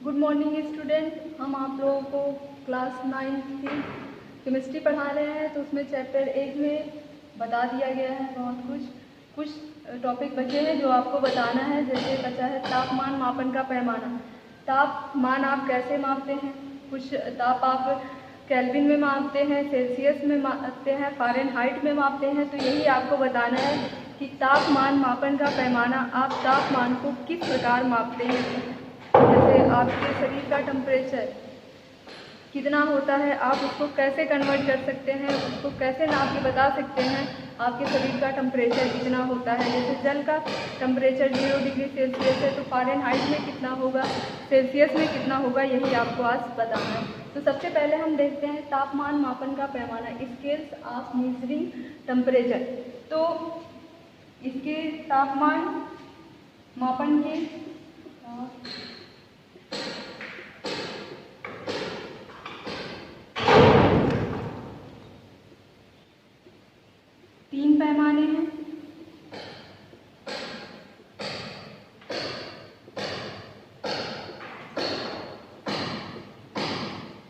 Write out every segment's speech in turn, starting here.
Good morning student. हम आप लोगों को क्लास 9 की केमिस्ट्री पढ़ा रहे हैं, तो उसमें चैप्टर 1 में बता दिया गया है बहुत कुछ टॉपिक बचे हैं जो आपको बताना है। जैसे बचा है तापमान मापन का पैमाना। तापमान आप कैसे मापते हैं? कुछ ताप आप केल्विन में मापते हैं, सेल्सियस में मापते हैं, फ़ारेनहाइट में मापते हैं। तो यही आपको बताना है कि तापमान मापन का पैमाना आप तापमान को किस प्रकार मापते हैं। जैसे आपके शरीर का टेम्परेचर कितना होता है, आप उसको कैसे कन्वर्ट कर सकते हैं, उसको कैसे नाप के बता सकते हैं आपके शरीर का टेम्परेचर कितना होता है। जैसे जल का टेम्परेचर 0 डिग्री सेल्सियस है, तो फ़ारेनहाइट में कितना होगा, सेल्सियस में कितना होगा, यही आपको आज बताना है। तो सबसे पहले हम देखते हैं तापमान मापन का पैमाना, स्केल्स ऑफ मेजरिंग टेम्परेचर। तो इसके तापमान मापन के 3 पैमाने हैं।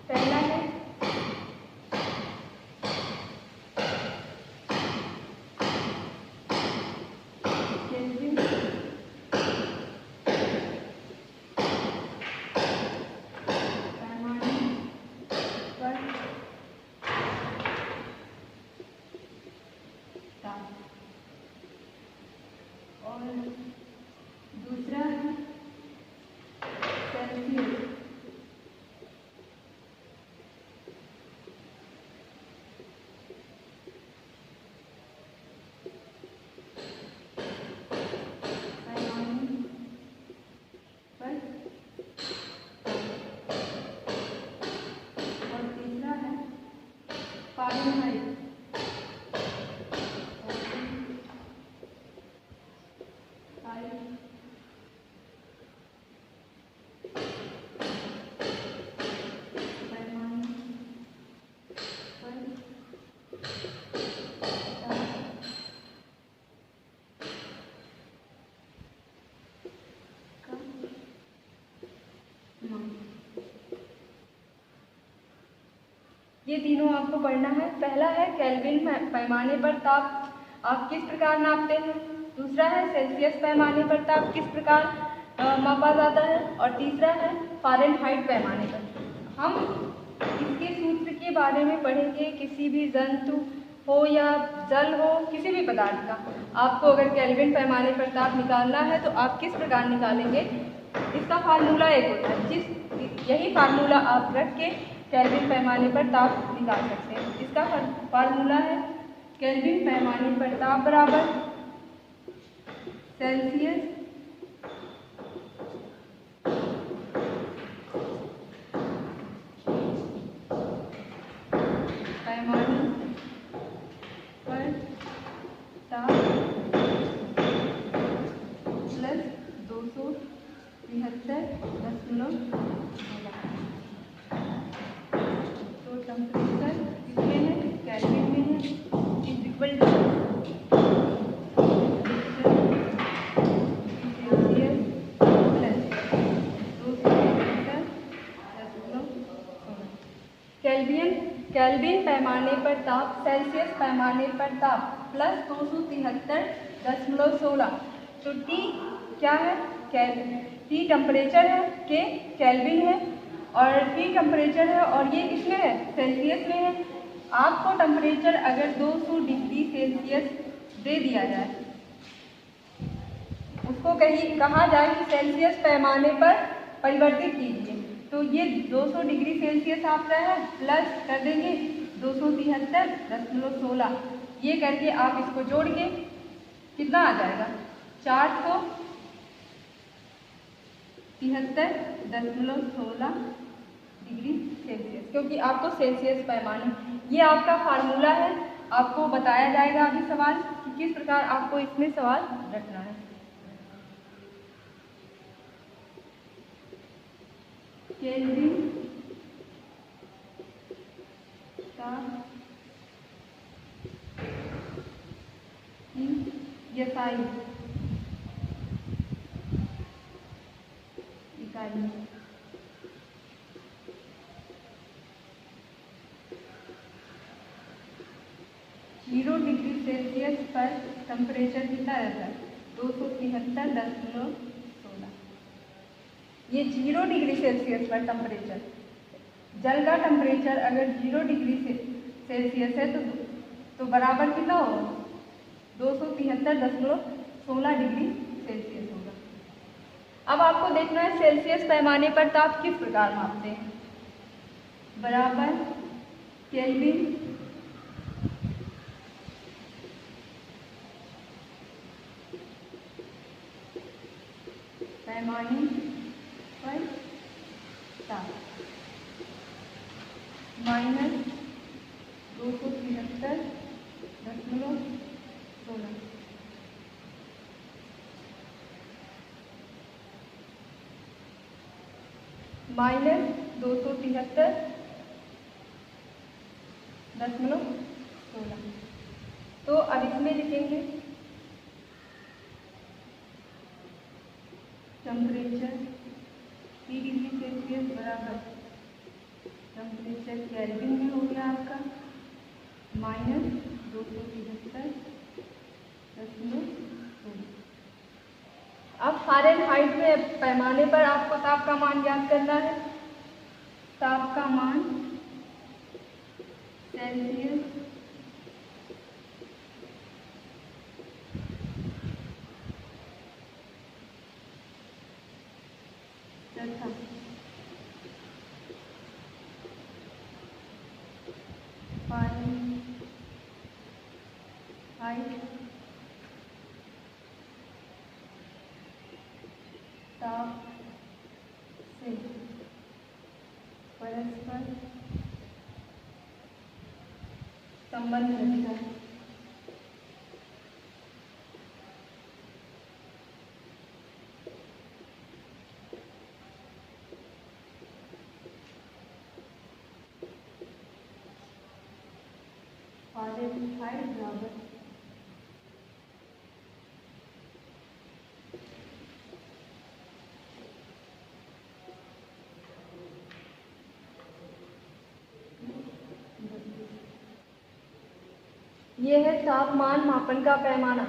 पहला है केल्विन, पैमाने पर ताप, और दूसरा है सेल्सियस, फ़ारेनहाइट। ये तीनों आपको पढ़ना है। पहला है केल्विन पैमाने पर ताप आप किस प्रकार नापते हैं। दूसरा है सेल्सियस पैमाने पर ताप किस प्रकार मापा जाता है। और तीसरा है फ़ारेनहाइट पैमाने पर। हम इसके सूत्र के बारे में पढ़ेंगे। किसी भी जंतु हो या जल हो, किसी भी पदार्थ का आपको अगर केल्विन पैमाने पर ताप निकालना है तो आप किस प्रकार निकालेंगे। इसका फार्मूला एक होता है, यही फार्मूला आप रख के केल्विन पैमाने पर ताप निकाल सकते हैं। इसका फार्मूला है केल्विन पैमाने पर ताप बराबर सेल्सियस पैमाने पर ताप प्लस 273.16। तो टेम्परेचर किसमें है, केल्विन में है, is equal to Celsius plus 273.16। Kelvin पैमाने पर ताप सेल्सियस पैमाने पर ताप प्लस 273.16। तो टी क्या है, टी टेम्परेचर है, के केल्विन है, और टी टेम्परेचर है, और ये किसमें है, सेल्सियस में है। आपको टेम्परेचर अगर 200 डिग्री सेल्सियस दे दिया जाए, उसको कहा जाए कि सेल्सियस पैमाने पर परिवर्तित कीजिए, तो ये 200 डिग्री सेल्सियस आपका है, प्लस कर देंगे 273.16। ये करके आप इसको जोड़ के कितना आ जाएगा, 473.16 डिग्री सेल्सियस, क्योंकि आपको सेल्सियस पैमाने, ये आपका फार्मूला है। आपको बताया जाएगा अभी सवाल कि किस प्रकार आपको इसमें सवाल रखना है। केल्विन ताप की यसाई इकाई पर टेम्परेचर कितना रहता है? 273.16। ये 0 डिग्री सेल्सियस पर टेम्परेचर, जल का टेम्परेचर अगर 0 डिग्री सेल्सियस है तो बराबर कितना होगा? 273.16 डिग्री सेल्सियस होगा। अब आपको देखना है सेल्सियस पैमाने पर ताप किस प्रकार मापते हैं। बराबर केल्विन पैमाने पर ताप माइनस 273.16 माइनस 273.16। तो अब इसमें लिखेंगे टेम्परेचर 3 डिग्री सेल्सियस बराबर टेम्परेचर केल्विन में हो गया आपका माइनस 273.16। अब फ़ारेनहाइट में पैमाने पर आपको ताप का मान ज्ञात करना है। ताप का मान सेल्सियस तथा फ़ारेनहाइट ताप से परस्पर संबंध रखता है। फ़ारेनहाइट बराबर ये है तापमान मापन का पैमाना।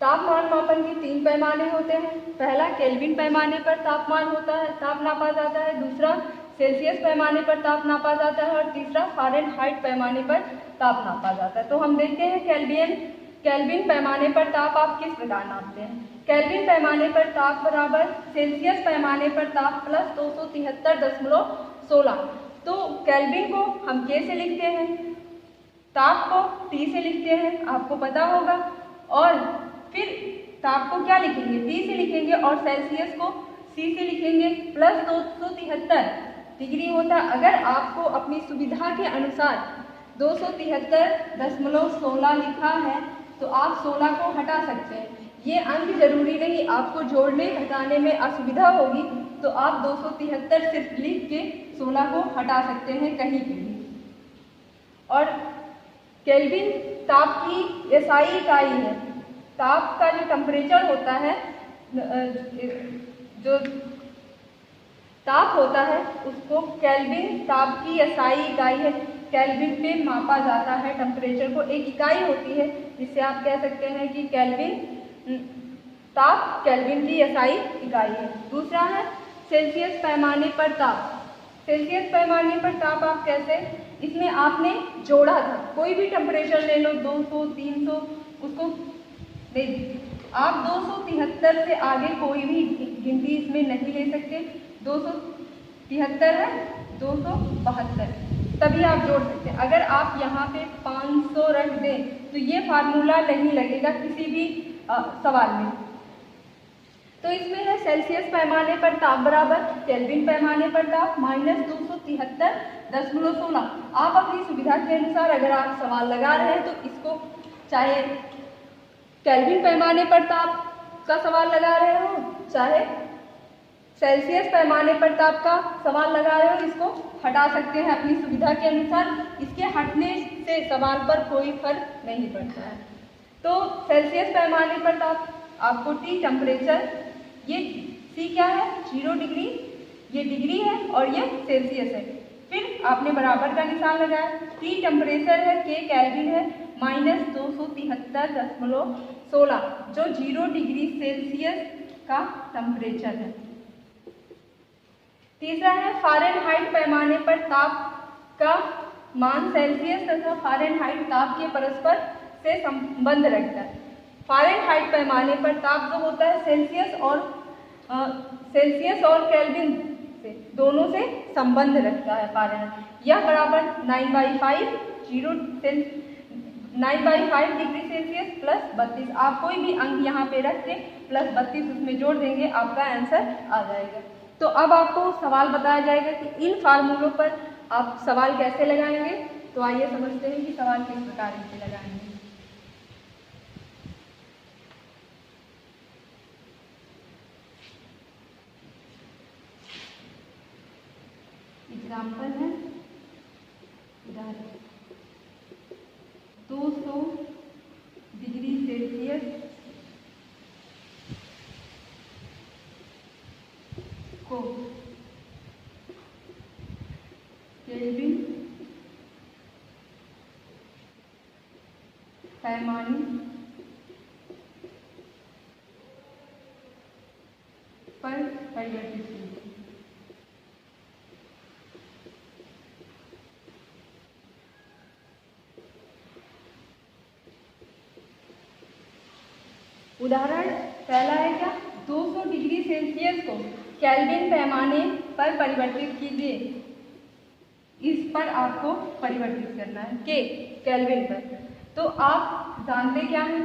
तापमान मापन के 3 पैमाने होते हैं। पहला केल्विन पैमाने पर तापमान होता है, ताप नापा जाता है। दूसरा सेल्सियस पैमाने पर ताप नापा जाता है और तीसरा फ़ारेनहाइट पैमाने पर ताप नापा जाता है। तो हम देखते हैं केल्विन पैमाने पर ताप आप किस प्रकार नापते हैं। केल्विन पैमाने पर ताप बराबर सेल्सियस पैमाने पर ताप प्लस 273.16। तो केल्विन को हम K से लिखते हैं, ताप को T से लिखते हैं, आपको पता होगा। और फिर ताप को क्या लिखेंगे? T से लिखेंगे और सेल्सियस को C से लिखेंगे। प्लस 273 डिग्री होता है। अगर आपको अपनी सुविधा के अनुसार 273.16 लिखा है तो आप 16 को हटा सकते हैं। ये अंक जरूरी नहीं, आपको जोड़ने घटाने में असुविधा होगी तो आप 273 सिर्फ लिख के 16 को हटा सकते हैं कहीं पे भी। और केल्विन ताप की एसआई इकाई है। ताप का जो टेम्परेचर होता है, जो ताप होता है उसको केल्विन ताप की एसआई इकाई है। केल्विन पे मापा जाता है टेम्परेचर को, एक इकाई होती है जिससे आप कह सकते हैं कि ताप केल्विन की एसआई इकाई है। दूसरा है सेल्सियस पैमाने पर ताप। सेल्सियस पैमाने पर ताप आप कैसे, इसमें आपने जोड़ा था, कोई भी टेम्परेचर ले लो 200 300 उसको ले दीजिए। आप 273 से आगे कोई भी गिनती इसमें नहीं ले सकते। 273 है 272 तभी आप जोड़ सकते हैं। अगर आप यहाँ पे 500 रख दें तो ये फार्मूला नहीं लगेगा किसी भी सवाल में। तो इसमें है सेल्सियस पैमाने पर ताप बराबर केल्विन पैमाने पर ताप माइनस 273.16। आप अपनी सुविधा के अनुसार अगर आप सवाल लगा रहे हैं तो इसको चाहे केल्विन पैमाने पर ताप का सवाल लगा रहे हो, चाहे सेल्सियस पैमाने पर ताप का सवाल लगा रहे हो, इसको हटा सकते हैं अपनी सुविधा के अनुसार। इसके हटने से सवाल पर कोई फर्क नहीं पड़ता है। तो सेल्सियस पैमाने पर ताप आपको T टेम्परेचर, ये C क्या है 0 डिग्री, ये डिग्री है और ये सेल्सियस है। फिर आपने बराबर का निशान लगाया। T टेम्परेचर है, K केल्विन है -273.16 जो 0 डिग्री सेल्सियस का टेम्परेचर है। तीसरा है फ़ारेनहाइट पैमाने पर ताप का मान सेल्सियस तथा फ़ारेनहाइट ताप के परस्पर से संबंध रखता है। फ़ारेनहाइट पैमाने पर ताप जो होता है सेल्सियस और केल्विन से दोनों से संबंध रखता है फ़ारेनहाइट। यह बराबर 9/5 डिग्री सेल्सियस प्लस 32। आप कोई भी अंक यहाँ पे रख के प्लस 32 उसमें जोड़ देंगे, आपका आंसर आ जाएगा। तो अब आपको सवाल बताया जाएगा कि इन फार्मूलों पर आप सवाल कैसे लगाएंगे। तो आइए समझते हैं कि सवाल किस प्रकार से लगाएंगे। एग्जाम्पल है उदाहरण 200 डिग्री सेल्सियस को केल्विन पैमाने पर परिवर्तित कीजिए। उदाहरण पहला है क्या, 200 डिग्री सेल्सियस को केल्विन पैमाने पर परिवर्तित कीजिए। इस पर आपको परिवर्तित करना है के केल्विन पर। तो आप जानते क्या हैं,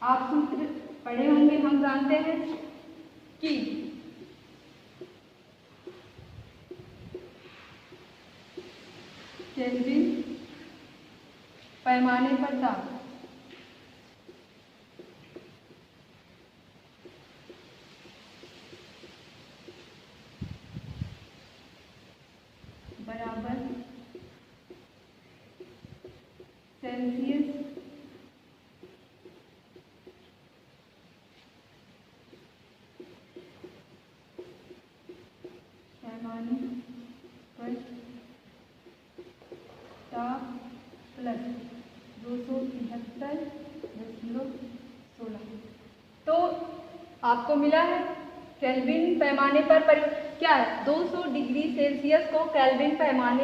आप सूत्र पढ़े होंगे। हम जानते हैं कि केल्विन पैमाने पर ताप बराबर सेल्सियस पैमाने पर ताप प्लस 273.16। तो आपको मिला है केल्विन पैमाने पर क्या है, 200 डिग्री सेल्सियस को केल्विन पैमाने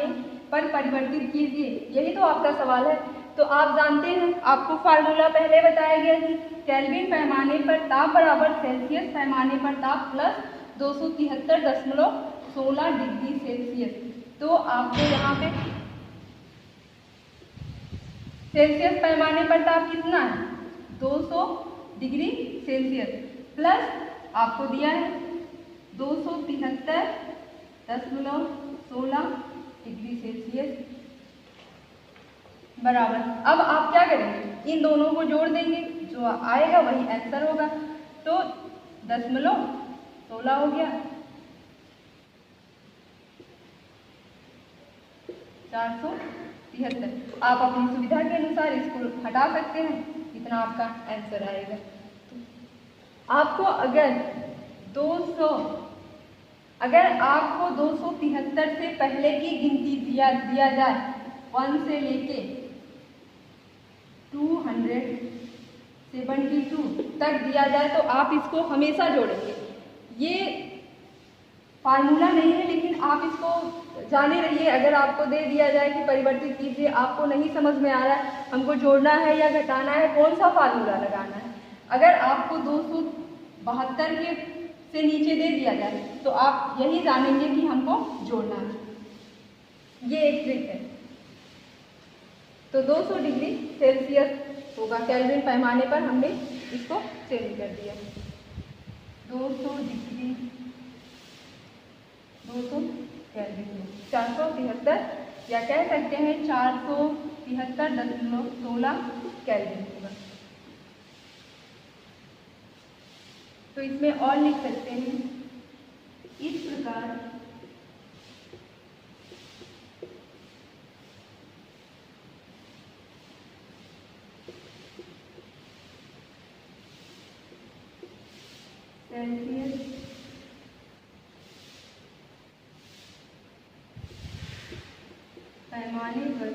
पर परिवर्तित कीजिए। यही तो आपका सवाल है। तो आप जानते हैं, आपको फार्मूला पहले बताया गया कि केल्विन पैमाने पर ताप बराबर सेल्सियस पैमाने पर ताप प्लस 273.16 डिग्री सेल्सियस। तो आपको यहाँ पे सेल्सियस पैमाने पर ताप कितना है, 200 डिग्री सेल्सियस प्लस आपको दिया है 273.16 डिग्री सेल्सियस बराबर। अब आप क्या करेंगे, इन दोनों को जोड़ देंगे, जो आएगा वही आंसर होगा। तो 0.16 हो गया 473। आप अपनी सुविधा के अनुसार इसको हटा सकते हैं, इतना आपका आंसर आएगा। आपको अगर आपको 273 से पहले की गिनती दिया जाए 1 से लेके 272 तक दिया जाए, तो आप इसको हमेशा जोड़ेंगे। ये फार्मूला नहीं है, लेकिन आप इसको जाने रहिए। अगर आपको दे दिया जाए कि परिवर्तित कीजिए, आपको नहीं समझ में आ रहा है हमको जोड़ना है या घटाना है, कौन सा फार्मूला लगाना है, अगर आपको 272 के से नीचे दे दिया जाए तो आप यही जानेंगे कि हमको जोड़ना है। ये एक ट्रिक है। तो 200 डिग्री सेल्सियस होगा केल्विन पैमाने पर, हमने इसको चेंज कर दिया। 200 केल्विन 473 या कह सकते हैं 473.16 केल्विन होगा। तो इसमें और लिख सकते हैं इस प्रकार, सेल्सियस पैमाने पर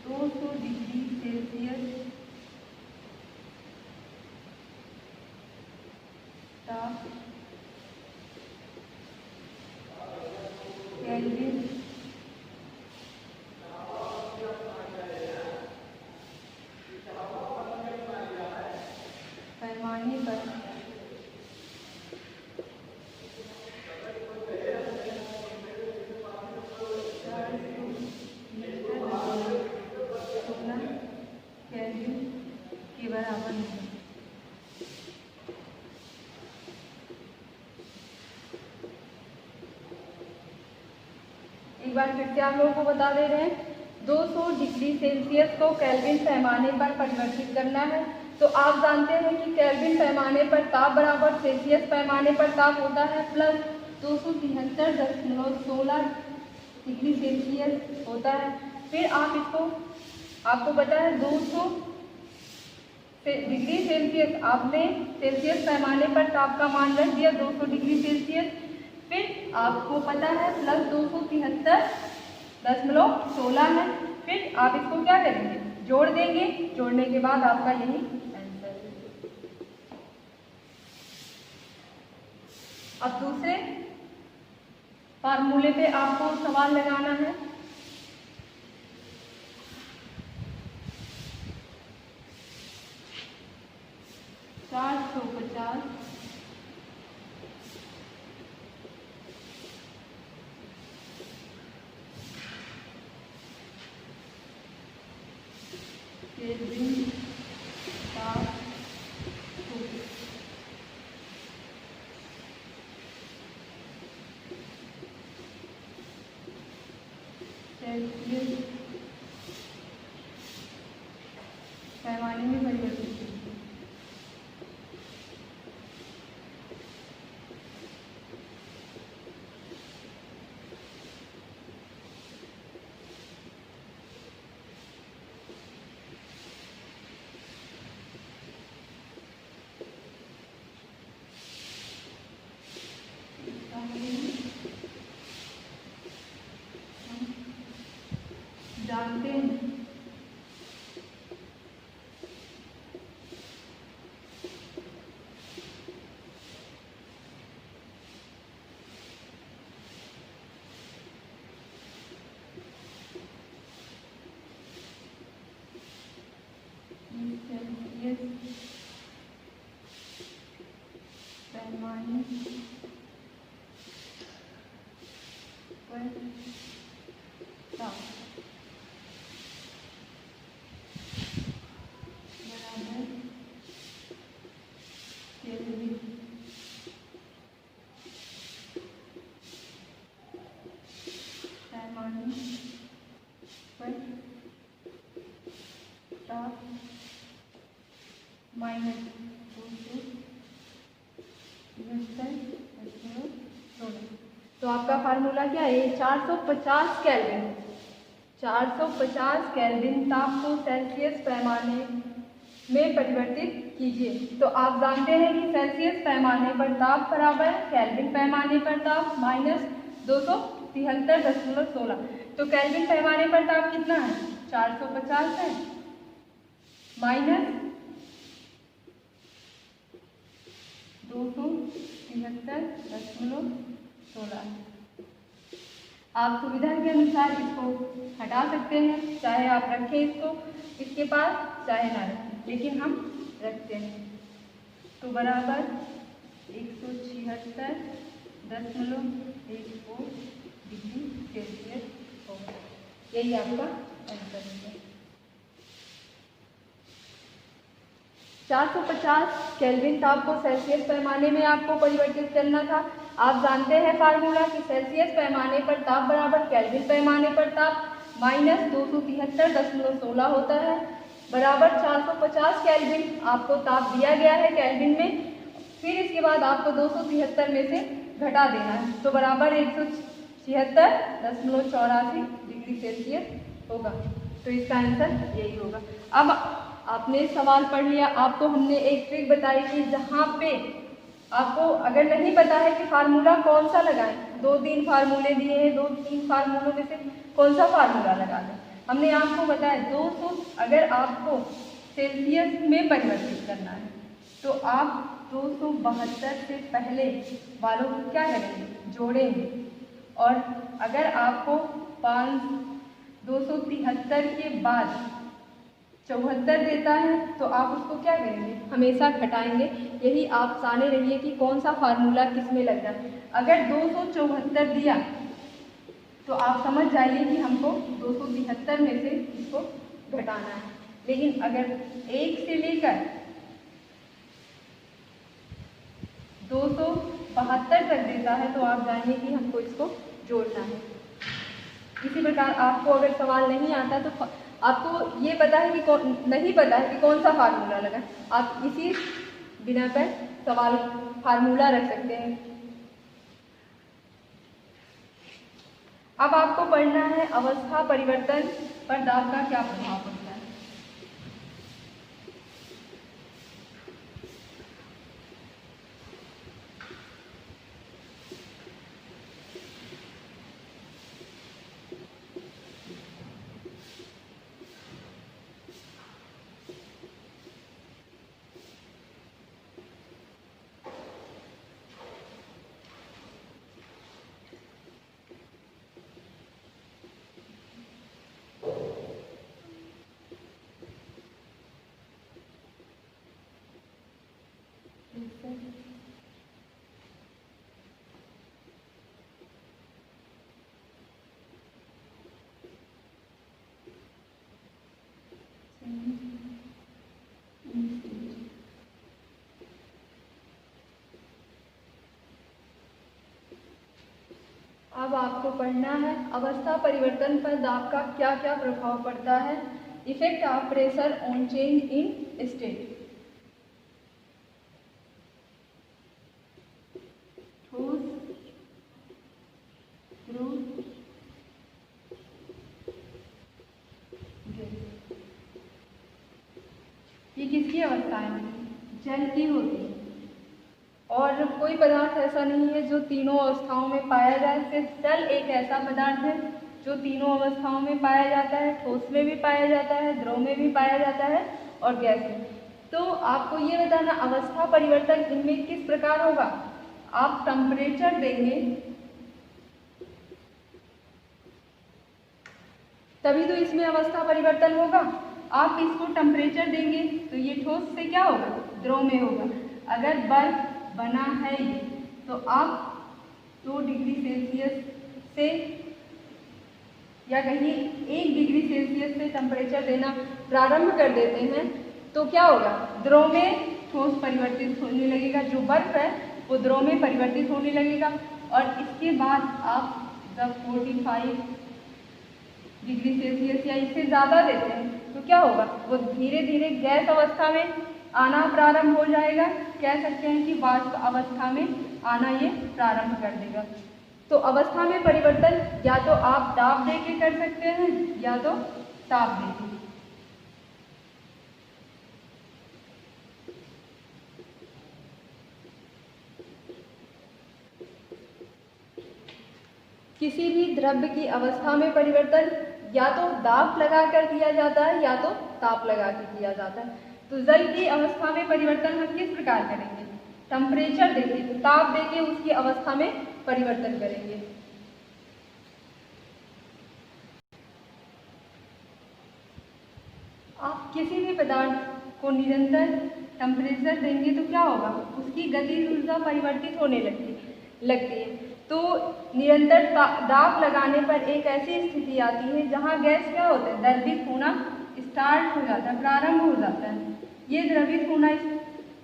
200 डिग्री सेल्सियस ताप केल्विन पैमाने पर केल्विन के बराबर है। एक बार फिर से आप लोगों को बता दे रहे हैं, 200 डिग्री सेल्सियस को केल्विन पैमाने पर परिवर्तित करना है। तो आप जानते हैं कि केल्विन पैमाने पर ताप बराबर सेल्सियस पैमाने पर ताप होता है प्लस 273.16 डिग्री सेल्सियस होता है। फिर आप इसको, आपको पता है 200 डिग्री सेल्सियस, आपने सेल्सियस पैमाने पर ताप का मान रख दिया 200 डिग्री सेल्सियस। फिर आपको पता है प्लस 273.16 है। फिर आप इसको क्या करेंगे, जोड़ देंगे। जोड़ने के बाद आपका यही आंसर है। अब दूसरे फार्मूले पे आपको सवाल लगाना है। केल्विन ताप सेल्सियस पैमाने में परिवर्तित कीजिए। जानते हैं सेल्सियस पैमाने पर ताप बराबर केल्विन पैमाने पर ताप माइनस 273.16। तो आपका फार्मूला क्या है, 450 केल्विन, 450 केल्विन ताप को सेल्सियस पैमाने में परिवर्तित कीजिए। तो आप जानते हैं कि सेल्सियस पैमाने पर ताप बराबर केल्विन पैमाने पर ताप माइनस 273.16। तो केल्विन पैमाने पर ताप कितना है, 450 है, माइनस 273.16। आप सुविधा के अनुसार इसको हटा सकते हैं, चाहे आप रखें इसको इसके पास, चाहे ना रखें, लेकिन हम रखते हैं। तो बराबर 176.14 डिग्री सेल्सियस होगा। यही आपका आंसर है। 450 केल्विन ताप को सेल्सियस पैमाने में आपको परिवर्तित करना था। आप जानते हैं फार्मूला कि सेल्सियस पैमाने पर ताप बराबर केल्विन पैमाने पर ताप माइनस 273.16 होता है, बराबर 450 केल्विन आपको ताप दिया गया है केल्विन में। फिर इसके बाद आपको 273 में से घटा देना है, तो बराबर 176.84 डिग्री सेल्सियस होगा। तो इसका आंसर यही होगा। अब आपने सवाल पढ़ लिया, आपको हमने एक ट्रिक बताई कि जहाँ पे आपको अगर नहीं पता है कि फार्मूला कौन सा लगाएं, 2-3 फार्मूले दिए हैं, 2-3 फार्मूलों में से कौन सा फार्मूला लगा दें। हमने आपको बताया 200 अगर आपको सेल्सियस में परिवर्तित करना है तो आप 272 से पहले वालों को क्या करेंगे, जोड़ेंगे। और अगर आपको 273 के बाद 74 देता है तो आप उसको क्या करेंगे, हमेशा घटाएंगे। यही आप जाने रहिए कि कौन सा फार्मूला किस में लगना है। अगर 274 दिया तो आप समझ जाइए कि हमको 273 में से इसको घटाना है। लेकिन अगर 1 से लेकर 272 तक देता है तो आप जानिए कि हमको इसको जोड़ना है। इसी प्रकार आपको अगर सवाल नहीं आता तो आपको ये पता है कि नहीं पता है कि कौन सा फार्मूला लगा, आप इसी बिना पर सवाल फार्मूला रख सकते हैं। अब आपको पढ़ना है अवस्था परिवर्तन पर दाब का क्या प्रभाव पड़ता है। अब आपको पढ़ना है अवस्था परिवर्तन पर दाब का क्या क्या प्रभाव पड़ता है। Effect of pressure on change in state. ये किसकी अवस्था है, जल की होती है। और कोई पदार्थ ऐसा नहीं है जो तीनों अवस्थाओं में पाया जाए, सिर्फ जल एक ऐसा पदार्थ है जो तीनों अवस्थाओं में पाया जाता है, ठोस में भी पाया जाता है, द्रव में भी पाया जाता है और गैस में। तो आपको ये बताना अवस्था परिवर्तन इनमें किस प्रकार होगा। आप टेम्परेचर देंगे तभी तो इसमें अवस्था परिवर्तन होगा। आप इसको टेम्परेचर देंगे तो ये ठोस से क्या होगा, द्रव में होगा। अगर बर्फ बना है ये तो आप 2 डिग्री सेल्सियस से या कहीं 1 डिग्री सेल्सियस से टेम्परेचर देना प्रारंभ कर देते हैं तो क्या होगा, द्रव में ठोस परिवर्तित होने लगेगा। जो बर्फ है वो द्रव में परिवर्तित होने लगेगा। और इसके बाद आप जब 45 डिग्री सेल्सियस या इससे ज़्यादा देते हैं तो क्या होगा, वो धीरे धीरे गैस अवस्था में आना प्रारंभ हो जाएगा। कह सकते हैं कि वाष्प अवस्था में आना ये प्रारंभ कर देगा। तो अवस्था में परिवर्तन या तो आप दाब दे के कर सकते हैं या तो ताप दे के। किसी भी द्रव्य की अवस्था में परिवर्तन या तो दाब लगा कर किया जाता है या तो ताप लगा के किया जाता है। तो जल की अवस्था में परिवर्तन हम किस प्रकार करेंगे, टेम्परेचर देंगे, ताप देके उसकी अवस्था में परिवर्तन करेंगे। आप किसी भी पदार्थ को निरंतर टेम्परेचर देंगे तो क्या होगा, उसकी गतिज ऊर्जा परिवर्तित होने लगती है। तो निरंतर दाब लगाने पर एक ऐसी स्थिति आती है जहाँ गैस क्या होता है, द्रवित होना स्टार्ट हो जाता है, प्रारंभ हो जाता है। ये द्रवित होना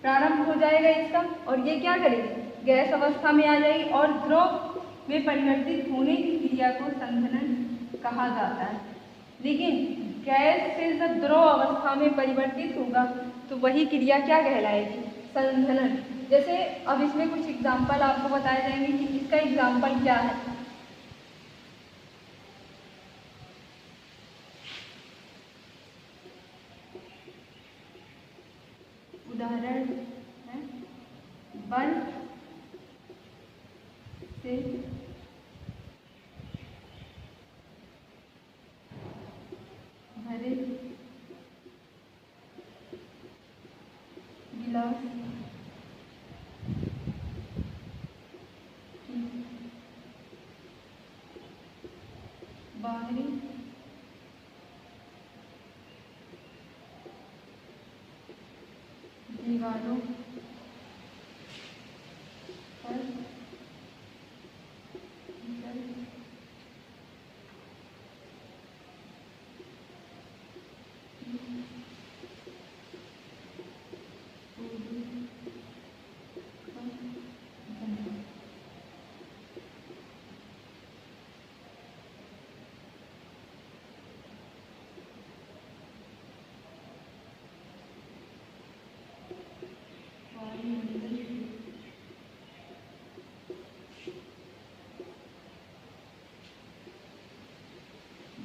प्रारंभ हो जाएगा इसका, और ये क्या करेगी, गैस अवस्था में आ जाएगी और द्रव में परिवर्तित होने की क्रिया को संघनन कहा जाता है। लेकिन गैस से जब द्रव अवस्था में परिवर्तित होगा तो वही क्रिया क्या कहलाएगी, संघनन। जैसे अब इसमें कुछ एग्जाम्पल आपको बताए जाएंगे कि इसका एग्जाम्पल क्या है। उदाहरण है बर्फ दीवारों पर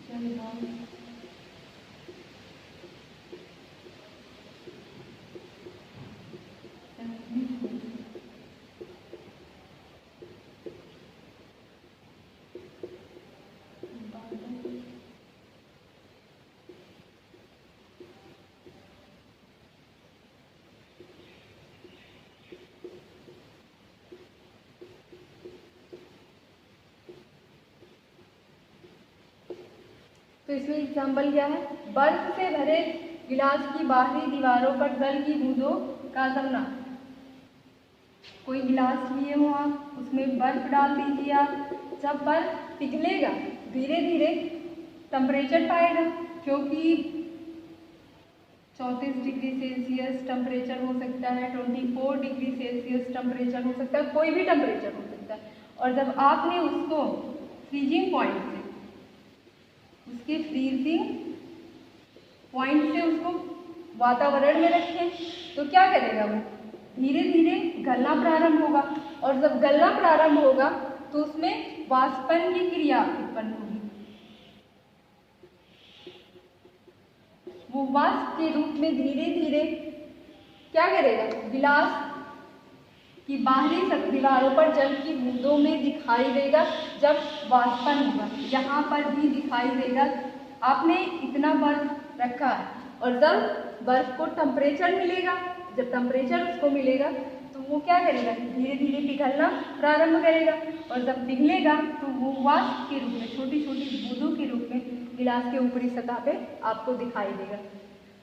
जल तो इसमें एग्जाम्पल क्या है, बर्फ से भरे गिलास की बाहरी दीवारों पर जल की बूंदों का जमना। कोई गिलास लिए हो आप, उसमें बर्फ डाल दीजिए आप। जब बर्फ पिघलेगा धीरे धीरे टेम्परेचर पाएगा, क्योंकि 34 डिग्री सेल्सियस टेम्परेचर हो सकता है, 24 डिग्री सेल्सियस टेम्परेचर हो सकता है, कोई भी टेम्परेचर हो सकता है। और जब आपने उसको फ्रीजिंग पॉइंट से, उसके फ्रीजिंग पॉइंट से उसको वातावरण में रखें तो क्या करेगा, वो धीरे धीरे गलना प्रारंभ होगा। और जब गलना प्रारंभ होगा तो उसमें वाष्पन की क्रिया उत्पन्न होगी। वो वाष्प के रूप में धीरे धीरे क्या करेगा, गिलास की बाहरी दीवारों पर जल की बूंदों में दिखाई देगा। जब वाष्पन होगा यहाँ पर भी दिखाई देगा। आपने इतना बर्फ रखा है और जब बर्फ को टेम्परेचर मिलेगा, जब टेम्परेचर उसको मिलेगा तो वो क्या करेगा, धीरे धीरे पिघलना प्रारंभ करेगा। और जब पिघलेगा तो वो वाष्प के रूप में, छोटी छोटी बूंदों के रूप में गिलास के ऊपरी सतह पे आपको दिखाई देगा।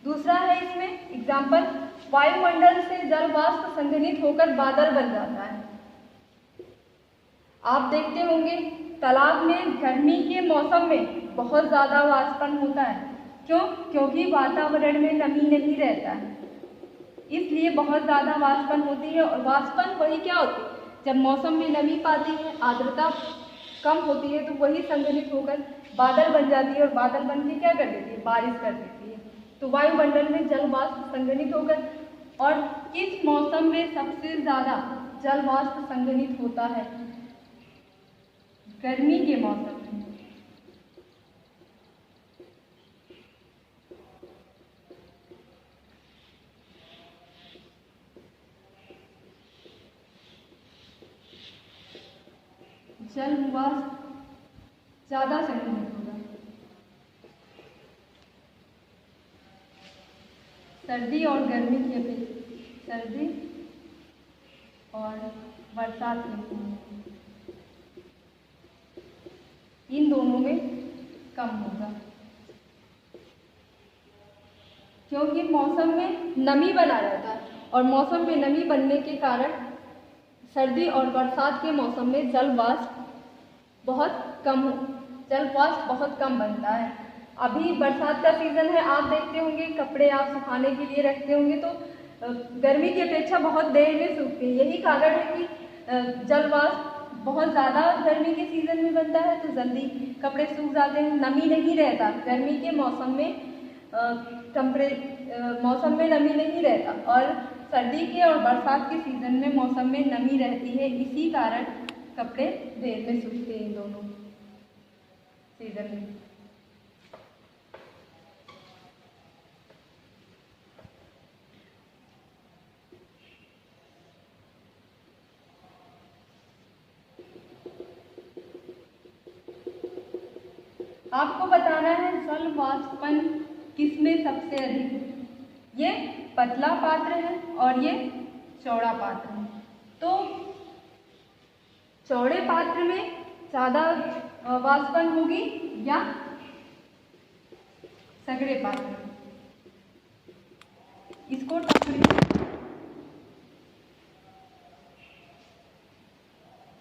दूसरा है इसमें एग्जाम्पल, वायुमंडल से जल वाष्प संघनित होकर बादल बन जाता है। आप देखते होंगे तालाब में गर्मी के मौसम में बहुत ज़्यादा वाष्पन होता है। क्यों? क्योंकि वातावरण में नमी नहीं रहता है, इसलिए बहुत ज़्यादा वाष्पन होती है। और वाष्पन वही क्या होती है, जब मौसम में नमी पाती है, आर्द्रता कम होती है, तो वही संघनित होकर बादल बन जाती है। और बादल बन के क्या कर देती है, बारिश कर देती है। तो वायुमंडल में जल वाष्प संघनित होकर, और किस मौसम में सबसे ज़्यादा जल वाष्प संघनित होता है, गर्मी के मौसम में। जल वाष्प ज़्यादा संघनित होगा। सर्दी और गर्मी की अपेक्षा, सर्दी और बरसात में, इन दोनों में कम होगा, क्योंकि मौसम में नमी बना रहता है। और मौसम में नमी बनने के कारण सर्दी और बरसात के मौसम में जल वाष्प बहुत कम बनता है। अभी बरसात का सीज़न है, आप देखते होंगे कपड़े आप सुखाने के लिए रखते होंगे तो गर्मी की अपेक्षा बहुत देर में सूखते हैं। यही कारण है कि जल वाष्प बहुत ज़्यादा गर्मी के सीज़न में बनता है, तो जल्दी कपड़े सूख जाते हैं, नमी नहीं रहता। गर्मी के मौसम में मौसम में नमी नहीं रहता, और सर्दी के और बरसात के सीज़न में मौसम में नमी रहती है। इसी कारण कपड़े देर में सूखते हैं इन दोनों सीज़न में। आपको बताना है जल वाष्पन किसमें सबसे अधिक है। ये पतला पात्र है और ये चौड़ा पात्र है। तो चौड़े पात्र में ज़्यादा वाष्पन होगी या संकरे पात्र में? इसको